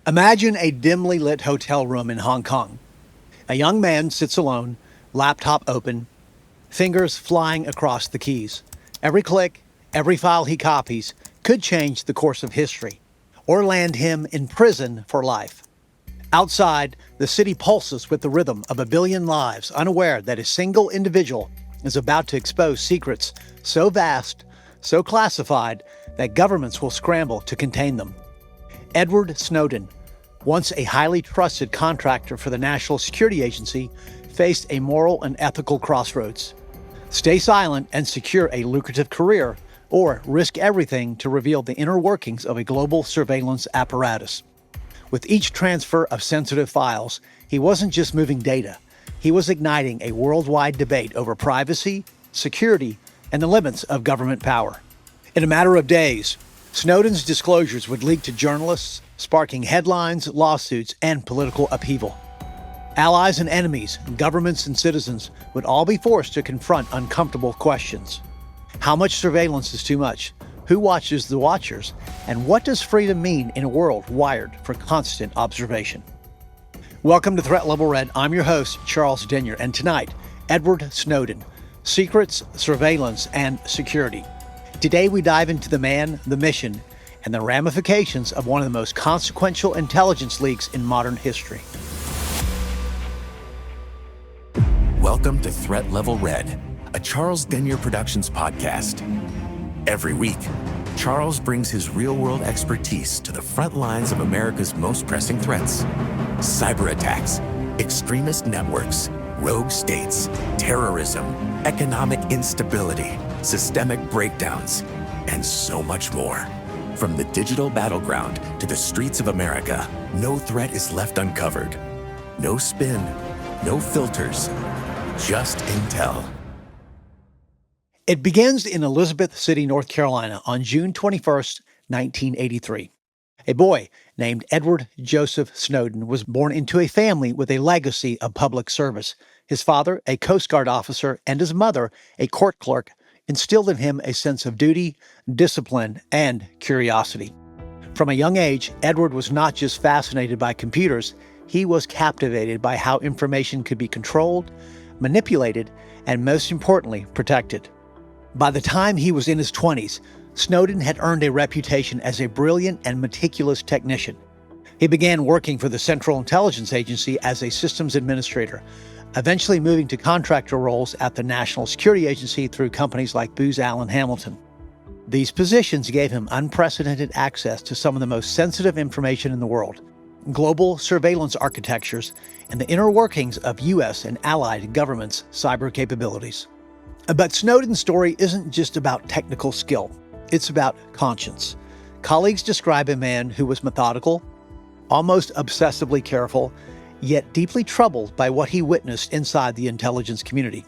Imagine a dimly lit hotel room in Hong Kong. A young man sits alone, laptop open, fingers flying across the keys. Every click, every file he copies could change the course of history or land him in prison for life. Outside, the city pulses with the rhythm of a billion lives, unaware that a single individual is about to expose secrets so vast, so classified, that governments will scramble to contain them. Edward Snowden, once a highly trusted contractor for the National Security Agency, faced a moral and ethical crossroads. Stay silent and secure a lucrative career, or risk everything to reveal the inner workings of a global surveillance apparatus. With each transfer of sensitive files, he wasn't just moving data, he was igniting a worldwide debate over privacy, security, and the limits of government power. In a matter of days, Snowden's disclosures would leak to journalists, sparking headlines, lawsuits, and political upheaval. Allies and enemies, governments and citizens would all be forced to confront uncomfortable questions. How much surveillance is too much? Who watches the watchers? And what does freedom mean in a world wired for constant observation? Welcome to Threat Level Red. I'm your host, Charles Denyer, and tonight, Edward Snowden, Secrets, Surveillance, and Security. Today we dive into the man, the mission, and the ramifications of one of the most consequential intelligence leaks in modern history. Welcome to Threat Level Red, a Charles Denyer Productions podcast. Every week, Charles brings his real-world expertise to the front lines of America's most pressing threats. Cyber attacks, extremist networks, rogue states, terrorism, economic instability, systemic breakdowns, and so much more. From the digital battleground to the streets of America, no threat is left uncovered. No spin, no filters, just intel. It begins in Elizabeth City, North Carolina on June 21st, 1983. A boy named Edward Joseph Snowden was born into a family with a legacy of public service. His father, a Coast Guard officer, and his mother, a court clerk, instilled in him a sense of duty, discipline, and curiosity. From a young age, Edward was not just fascinated by computers, he was captivated by how information could be controlled, manipulated, and most importantly, protected. By the time he was in his 20s, Snowden had earned a reputation as a brilliant and meticulous technician. He began working for the Central Intelligence Agency as a systems administrator, eventually moving to contractor roles at the National Security Agency through companies like Booz Allen Hamilton. These positions gave him unprecedented access to some of the most sensitive information in the world, global surveillance architectures, and the inner workings of U.S. and allied governments' cyber capabilities. But Snowden's story isn't just about technical skill. It's about conscience. Colleagues describe a man who was methodical, almost obsessively careful, yet deeply troubled by what he witnessed inside the intelligence community.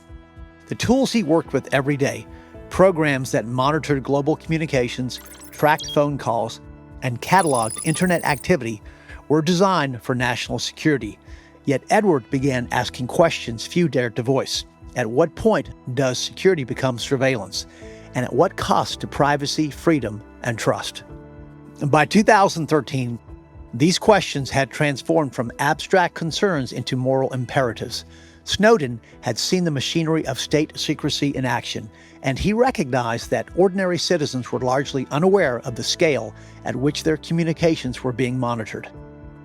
The tools he worked with every day, programs that monitored global communications, tracked phone calls, and cataloged internet activity, were designed for national security. Yet Edward began asking questions few dared to voice. At what point does security become surveillance? And at what cost to privacy, freedom, and trust? By 2013, these questions had transformed from abstract concerns into moral imperatives. Snowden had seen the machinery of state secrecy in action, and he recognized that ordinary citizens were largely unaware of the scale at which their communications were being monitored.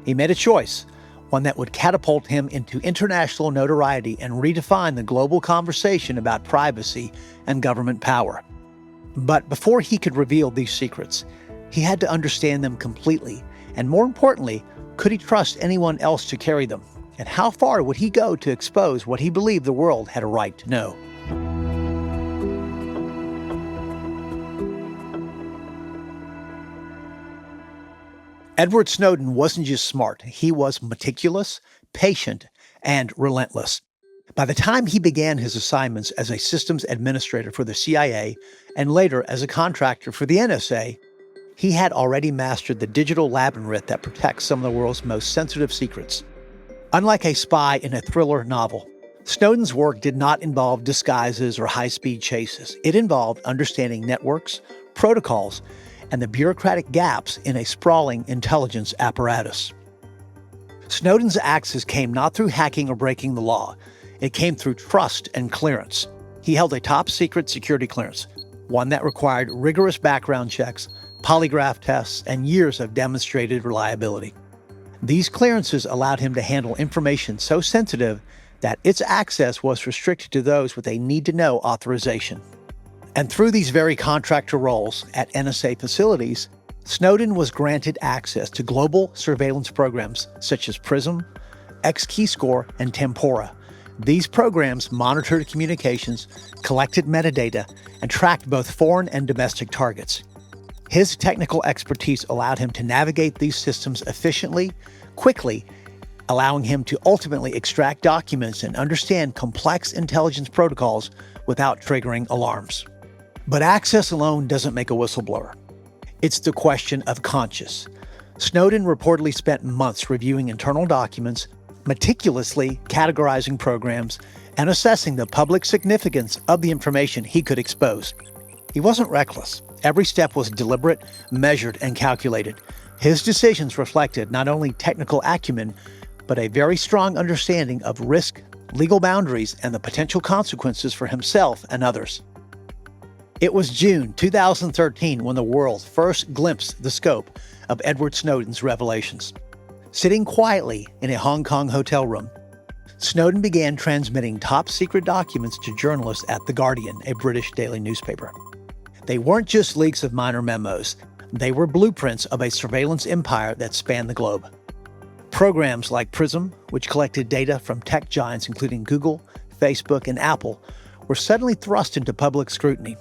He made a choice, one that would catapult him into international notoriety and redefine the global conversation about privacy and government power. But before he could reveal these secrets, he had to understand them completely. And more importantly, could he trust anyone else to carry them? And how far would he go to expose what he believed the world had a right to know? Edward Snowden wasn't just smart, he was meticulous, patient, and relentless. By the time he began his assignments as a systems administrator for the CIA and later as a contractor for the NSA, he had already mastered the digital labyrinth that protects some of the world's most sensitive secrets. Unlike a spy in a thriller novel, Snowden's work did not involve disguises or high-speed chases. It involved understanding networks, protocols, and the bureaucratic gaps in a sprawling intelligence apparatus. Snowden's access came not through hacking or breaking the law. It came through trust and clearance. He held a top-secret security clearance, one that required rigorous background checks, polygraph tests, and years of demonstrated reliability. These clearances allowed him to handle information so sensitive that its access was restricted to those with a need-to-know authorization. And through these very contractor roles at NSA facilities, Snowden was granted access to global surveillance programs such as PRISM, XKeyscore, and Tempora. These programs monitored communications, collected metadata, and tracked both foreign and domestic targets. His technical expertise allowed him to navigate these systems efficiently, quickly, allowing him to ultimately extract documents and understand complex intelligence protocols without triggering alarms. But access alone doesn't make a whistleblower. It's the question of conscience. Snowden reportedly spent months reviewing internal documents, meticulously categorizing programs, and assessing the public significance of the information he could expose. He wasn't reckless. Every step was deliberate, measured, and calculated. His decisions reflected not only technical acumen, but a very strong understanding of risk, legal boundaries, and the potential consequences for himself and others. It was June 2013 when the world first glimpsed the scope of Edward Snowden's revelations. Sitting quietly in a Hong Kong hotel room, Snowden began transmitting top-secret documents to journalists at The Guardian, a British daily newspaper. They weren't just leaks of minor memos. They were blueprints of a surveillance empire that spanned the globe. Programs like PRISM, which collected data from tech giants including Google, Facebook, and Apple, were suddenly thrust into public scrutiny.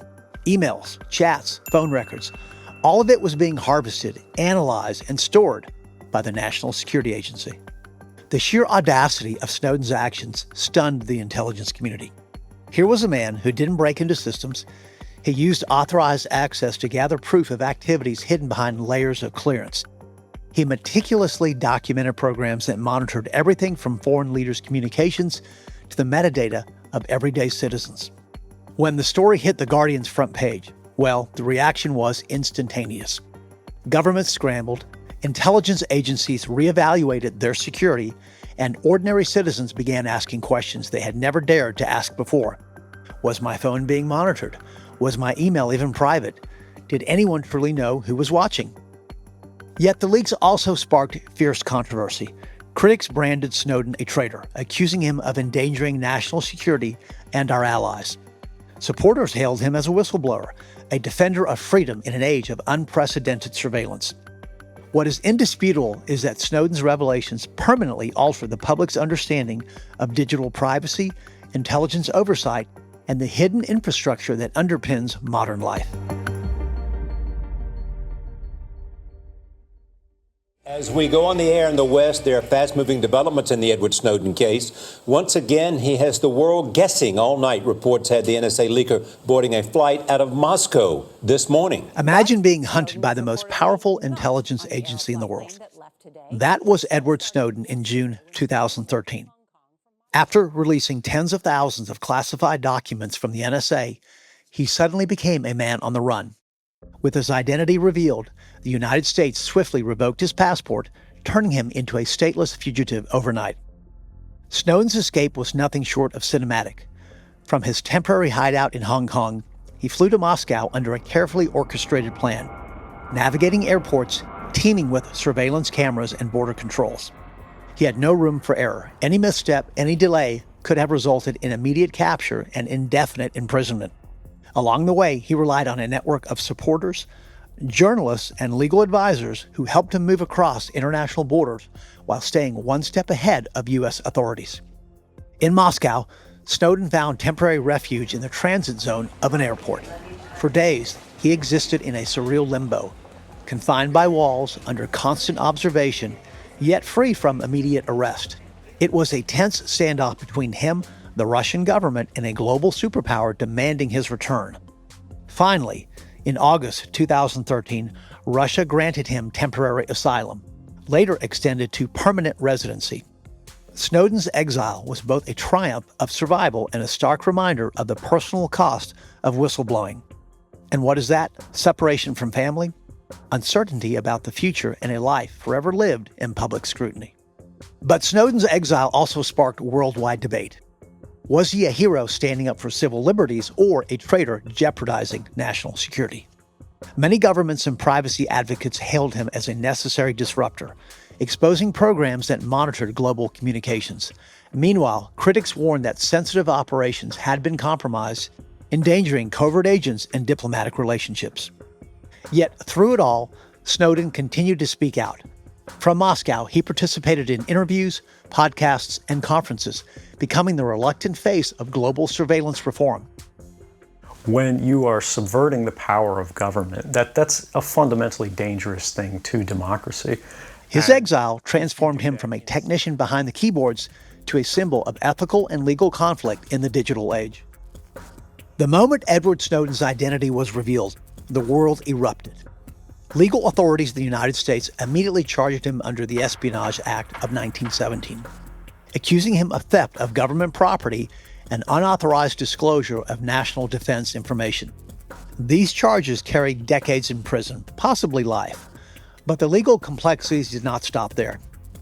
Emails, chats, phone records, all of it was being harvested, analyzed, and stored by the National Security Agency. The sheer audacity of Snowden's actions stunned the intelligence community. Here was a man who didn't break into systems. He used authorized access to gather proof of activities hidden behind layers of clearance. He meticulously documented programs that monitored everything from foreign leaders' communications to the metadata of everyday citizens. When the story hit The Guardian's front page, well, the reaction was instantaneous. Governments scrambled, intelligence agencies reevaluated their security, and ordinary citizens began asking questions they had never dared to ask before. Was my phone being monitored? Was my email even private? Did anyone truly know who was watching? Yet the leaks also sparked fierce controversy. Critics branded Snowden a traitor, accusing him of endangering national security and our allies. Supporters hailed him as a whistleblower, a defender of freedom in an age of unprecedented surveillance. What is indisputable is that Snowden's revelations permanently altered the public's understanding of digital privacy, intelligence oversight, and the hidden infrastructure that underpins modern life. As we go on the air in the West, there are fast-moving developments in the Edward Snowden case. Once again, he has the world guessing all night. Reports had the NSA leaker boarding a flight out of Moscow this morning. Imagine being hunted by the most powerful intelligence agency in the world. That was Edward Snowden in June 2013. After releasing tens of thousands of classified documents from the NSA, he suddenly became a man on the run. With his identity revealed, the United States swiftly revoked his passport, turning him into a stateless fugitive overnight. Snowden's escape was nothing short of cinematic. From his temporary hideout in Hong Kong, he flew to Moscow under a carefully orchestrated plan, navigating airports teeming with surveillance cameras and border controls. He had no room for error. Any misstep, any delay could have resulted in immediate capture and indefinite imprisonment. Along the way, he relied on a network of supporters, journalists, and legal advisors who helped him move across international borders while staying one step ahead of U.S. authorities. In Moscow, Snowden found temporary refuge in the transit zone of an airport. For days, he existed in a surreal limbo, confined by walls, under constant observation, yet free from immediate arrest. It was a tense standoff between him, the Russian government, and a global superpower demanding his return. Finally, in August 2013, Russia granted him temporary asylum, later extended to permanent residency. Snowden's exile was both a triumph of survival and a stark reminder of the personal cost of whistleblowing. And what is that? Separation from family, uncertainty about the future, and a life forever lived in public scrutiny. But Snowden's exile also sparked worldwide debate. Was he a hero standing up for civil liberties or a traitor jeopardizing national security? Many governments and privacy advocates hailed him as a necessary disruptor, exposing programs that monitored global communications. Meanwhile, critics warned that sensitive operations had been compromised, endangering covert agents and diplomatic relationships. Yet, through it all, Snowden continued to speak out. From Moscow, he participated in interviews, podcasts, and conferences, becoming the reluctant face of global surveillance reform. When you are subverting the power of government, that's a fundamentally dangerous thing to democracy. His exile transformed him from a technician behind the keyboards to a symbol of ethical and legal conflict in the digital age. The moment Edward Snowden's identity was revealed, the world erupted. Legal authorities of the United States immediately charged him under the Espionage Act of 1917, accusing him of theft of government property and unauthorized disclosure of national defense information. These charges carried decades in prison, possibly life. But the legal complexities did not stop there.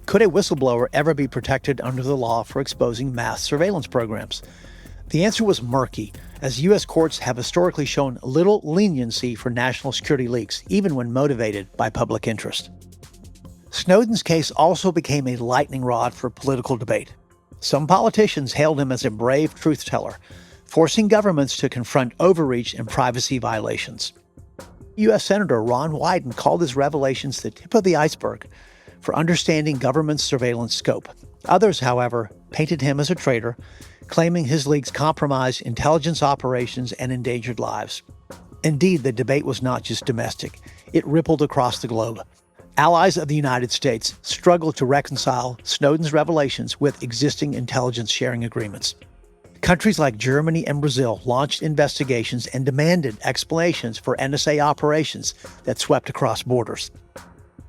Could a whistleblower ever be protected under the law for exposing mass surveillance programs? The answer was murky, as U.S. courts have historically shown little leniency for national security leaks, even when motivated by public interest. Snowden's case also became a lightning rod for political debate. Some politicians hailed him as a brave truth-teller, forcing governments to confront overreach and privacy violations. U.S. Senator Ron Wyden called his revelations the tip of the iceberg for understanding government's surveillance scope. Others, however, painted him as a traitor, claiming his leaks compromised intelligence operations and endangered lives. Indeed, the debate was not just domestic. It rippled across the globe. Allies of the United States struggled to reconcile Snowden's revelations with existing intelligence sharing agreements. Countries like Germany and Brazil launched investigations and demanded explanations for NSA operations that swept across borders.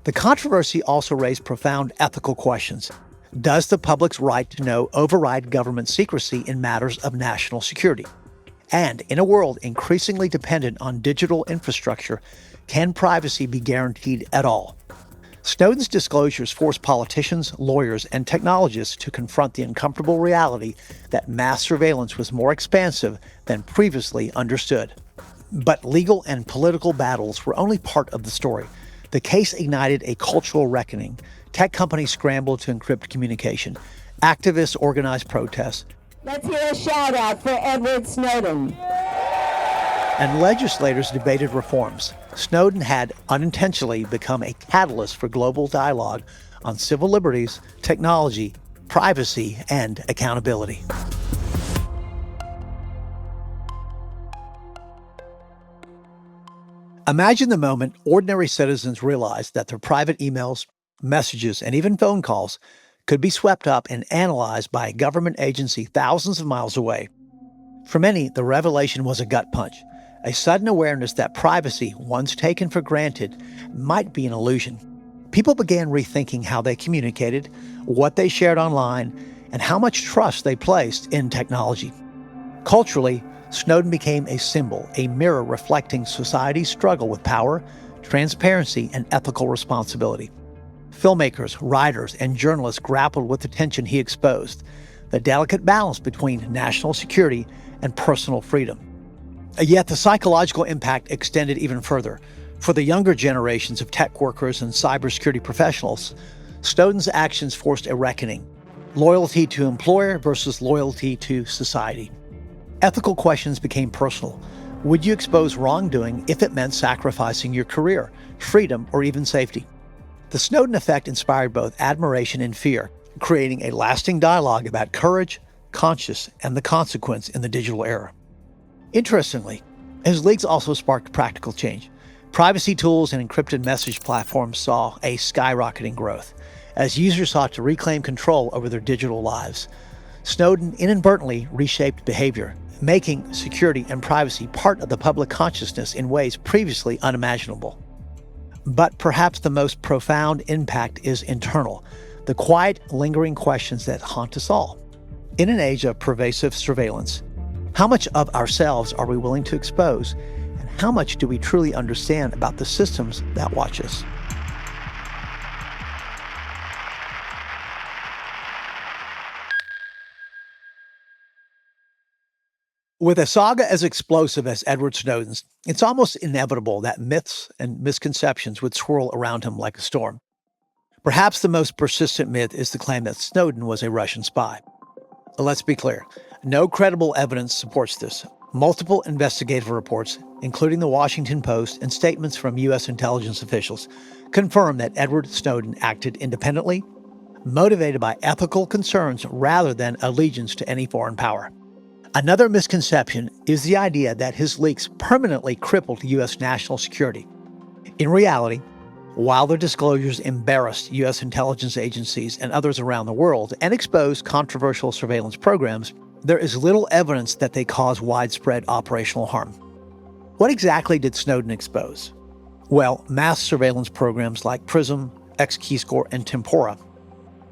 The controversy also raised profound ethical questions. Does the public's right to know override government secrecy in matters of national security? And in a world increasingly dependent on digital infrastructure, can privacy be guaranteed at all? Snowden's disclosures forced politicians, lawyers, and technologists to confront the uncomfortable reality that mass surveillance was more expansive than previously understood. But legal and political battles were only part of the story. The case ignited a cultural reckoning. Tech companies scrambled to encrypt communication. Activists organized protests. Let's hear a shout out for Edward Snowden. And legislators debated reforms. Snowden had unintentionally become a catalyst for global dialogue on civil liberties, technology, privacy, and accountability. Imagine the moment ordinary citizens realized that their private emails, messages, and even phone calls could be swept up and analyzed by a government agency thousands of miles away. For many, the revelation was a gut punch, a sudden awareness that privacy, once taken for granted, might be an illusion. People began rethinking how they communicated, what they shared online, and how much trust they placed in technology. Culturally, Snowden became a symbol, a mirror reflecting society's struggle with power, transparency, and ethical responsibility. Filmmakers, writers, and journalists grappled with the tension he exposed, the delicate balance between national security and personal freedom. Yet the psychological impact extended even further. For the younger generations of tech workers and cybersecurity professionals, Snowden's actions forced a reckoning. Loyalty to employer versus loyalty to society. Ethical questions became personal. Would you expose wrongdoing if it meant sacrificing your career, freedom, or even safety? The Snowden effect inspired both admiration and fear, creating a lasting dialogue about courage, conscience, and the consequence in the digital era. Interestingly, his leaks also sparked practical change. Privacy tools and encrypted message platforms saw a skyrocketing growth as users sought to reclaim control over their digital lives. Snowden inadvertently reshaped behavior, making security and privacy part of the public consciousness in ways previously unimaginable. But perhaps the most profound impact is internal, the quiet, lingering questions that haunt us all. In an age of pervasive surveillance, how much of ourselves are we willing to expose, and how much do we truly understand about the systems that watch us? With a saga as explosive as Edward Snowden's, it's almost inevitable that myths and misconceptions would swirl around him like a storm. Perhaps the most persistent myth is the claim that Snowden was a Russian spy. Let's be clear, no credible evidence supports this. Multiple investigative reports, including the Washington Post and statements from U.S. intelligence officials, confirm that Edward Snowden acted independently, motivated by ethical concerns rather than allegiance to any foreign power. Another misconception is the idea that his leaks permanently crippled U.S. national security. In reality, while the disclosures embarrassed U.S. intelligence agencies and others around the world and exposed controversial surveillance programs, there is little evidence that they cause widespread operational harm. What exactly did Snowden expose? Well, mass surveillance programs like PRISM, XKeyscore, and Tempora,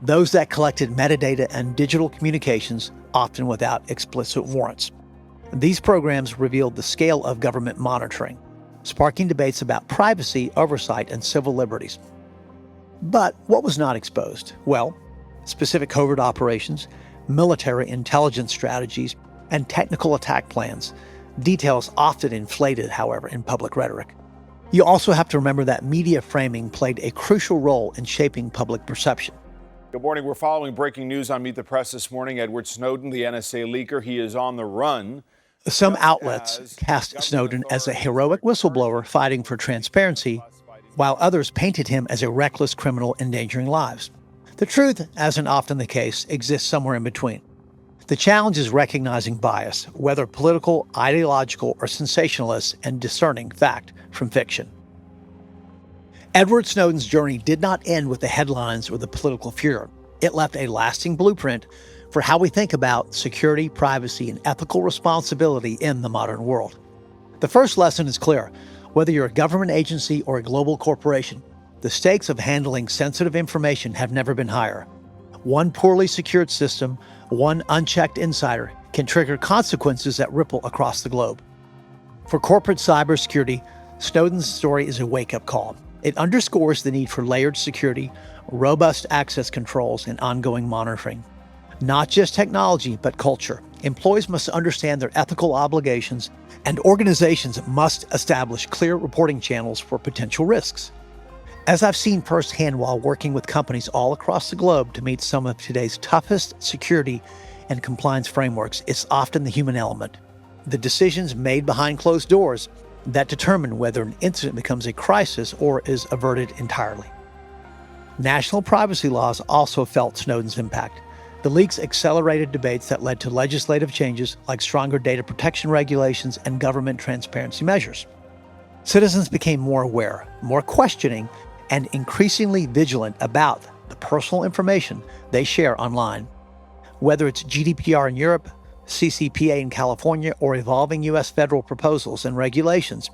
those that collected metadata and digital communications, often without explicit warrants. These programs revealed the scale of government monitoring, sparking debates about privacy, oversight, and civil liberties. But what was not exposed? Well, specific covert operations, military intelligence strategies, and technical attack plans, details often inflated, however, in public rhetoric. You also have to remember that media framing played a crucial role in shaping public perception. Good morning. We're following breaking news on Meet the Press this morning. Edward Snowden, the NSA leaker, he is on the run. Some outlets cast Snowden as a heroic whistleblower fighting for transparency, while others painted him as a reckless criminal endangering lives. The truth, as is often the case, exists somewhere in between. The challenge is recognizing bias, whether political, ideological, or sensationalist, and discerning fact from fiction. Edward Snowden's journey did not end with the headlines or the political furor. It left a lasting blueprint for how we think about security, privacy, and ethical responsibility in the modern world. The first lesson is clear. Whether you're a government agency or a global corporation, the stakes of handling sensitive information have never been higher. One poorly secured system, one unchecked insider, can trigger consequences that ripple across the globe. For corporate cybersecurity, Snowden's story is a wake-up call. It underscores the need for layered security, robust access controls, and ongoing monitoring. Not just technology, but culture. Employees must understand their ethical obligations, and organizations must establish clear reporting channels for potential risks. As I've seen firsthand while working with companies all across the globe to meet some of today's toughest security and compliance frameworks, it's often the human element, the decisions made behind closed doors, that determine whether an incident becomes a crisis or is averted entirely. National privacy laws also felt Snowden's impact. The leaks accelerated debates that led to legislative changes like stronger data protection regulations and government transparency measures. Citizens became more aware, more questioning, and increasingly vigilant about the personal information they share online. Whether it's GDPR in Europe, CCPA in California, or evolving U.S. federal proposals and regulations,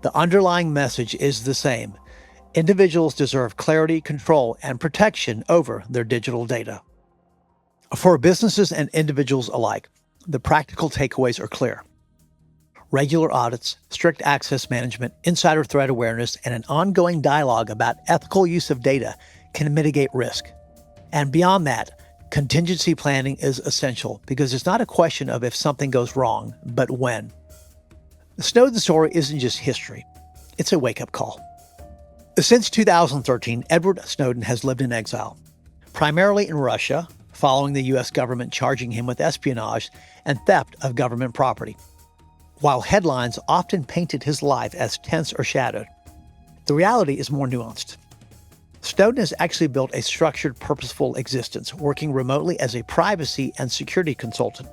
the underlying message is the same. Individuals deserve clarity, control, and protection over their digital data. For businesses and individuals alike, the practical takeaways are clear. Regular audits, strict access management, insider threat awareness, and an ongoing dialogue about ethical use of data can mitigate risk. And beyond that, contingency planning is essential because it's not a question of if something goes wrong, but when. The Snowden story isn't just history, it's a wake-up call. Since 2013, Edward Snowden has lived in exile, primarily in Russia, following the U.S. government charging him with espionage and theft of government property. While headlines often painted his life as tense or shadowed, the reality is more nuanced. Snowden has actually built a structured, purposeful existence, working remotely as a privacy and security consultant,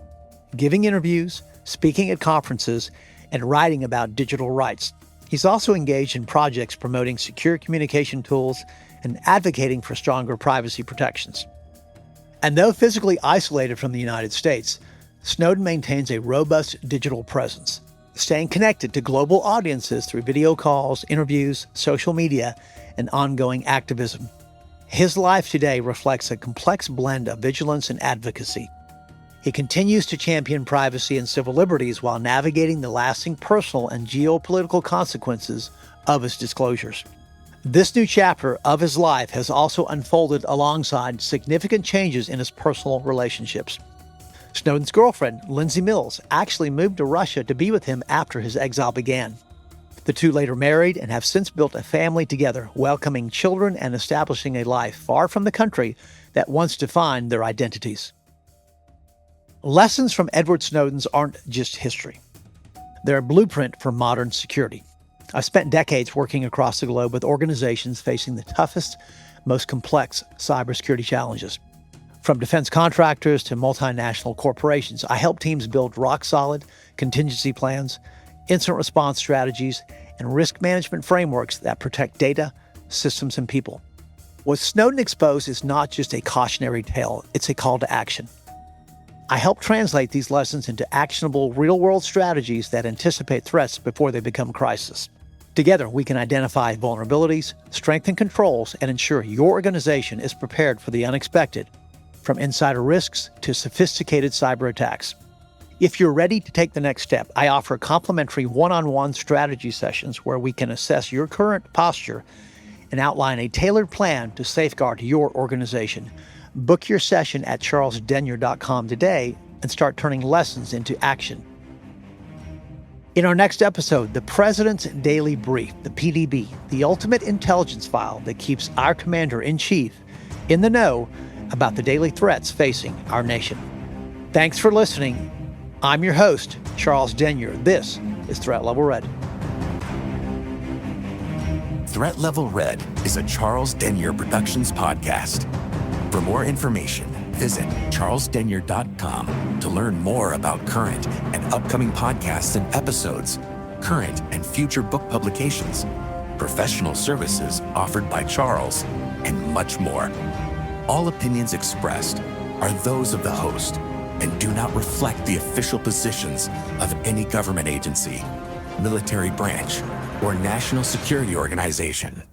giving interviews, speaking at conferences, and writing about digital rights. He's also engaged in projects promoting secure communication tools and advocating for stronger privacy protections. And though physically isolated from the United States, Snowden maintains a robust digital presence, staying connected to global audiences through video calls, interviews, social media, and ongoing activism. His life today reflects a complex blend of vigilance and advocacy. He continues to champion privacy and civil liberties while navigating the lasting personal and geopolitical consequences of his disclosures. This new chapter of his life has also unfolded alongside significant changes in his personal relationships. Snowden's girlfriend, Lindsay Mills, actually moved to Russia to be with him after his exile began. The two later married and have since built a family together, welcoming children and establishing a life far from the country that once defined their identities. Lessons from Edward Snowden's aren't just history. They're a blueprint for modern security. I've spent decades working across the globe with organizations facing the toughest, most complex cybersecurity challenges. From defense contractors to multinational corporations, I help teams build rock-solid contingency plans, incident response strategies, and risk management frameworks that protect data, systems, and people. What Snowden exposed is not just a cautionary tale, it's a call to action. I help translate these lessons into actionable real-world strategies that anticipate threats before they become crisis. Together, we can identify vulnerabilities, strengthen controls, and ensure your organization is prepared for the unexpected, from insider risks to sophisticated cyber attacks. If you're ready to take the next step, I offer complimentary one-on-one strategy sessions where we can assess your current posture and outline a tailored plan to safeguard your organization. Book your session at charlesdenyer.com today and start turning lessons into action. In our next episode, the President's Daily Brief, the PDB, the ultimate intelligence file that keeps our Commander-in-Chief in the know about the daily threats facing our nation. Thanks for listening. I'm your host, Charles Denyer. This is Threat Level Red. Threat Level Red is a Charles Denyer Productions podcast. For more information, visit charlesdenyer.com to learn more about current and upcoming podcasts and episodes, current and future book publications, professional services offered by Charles, and much more. All opinions expressed are those of the host and do not reflect the official positions of any government agency, military branch, or national security organization.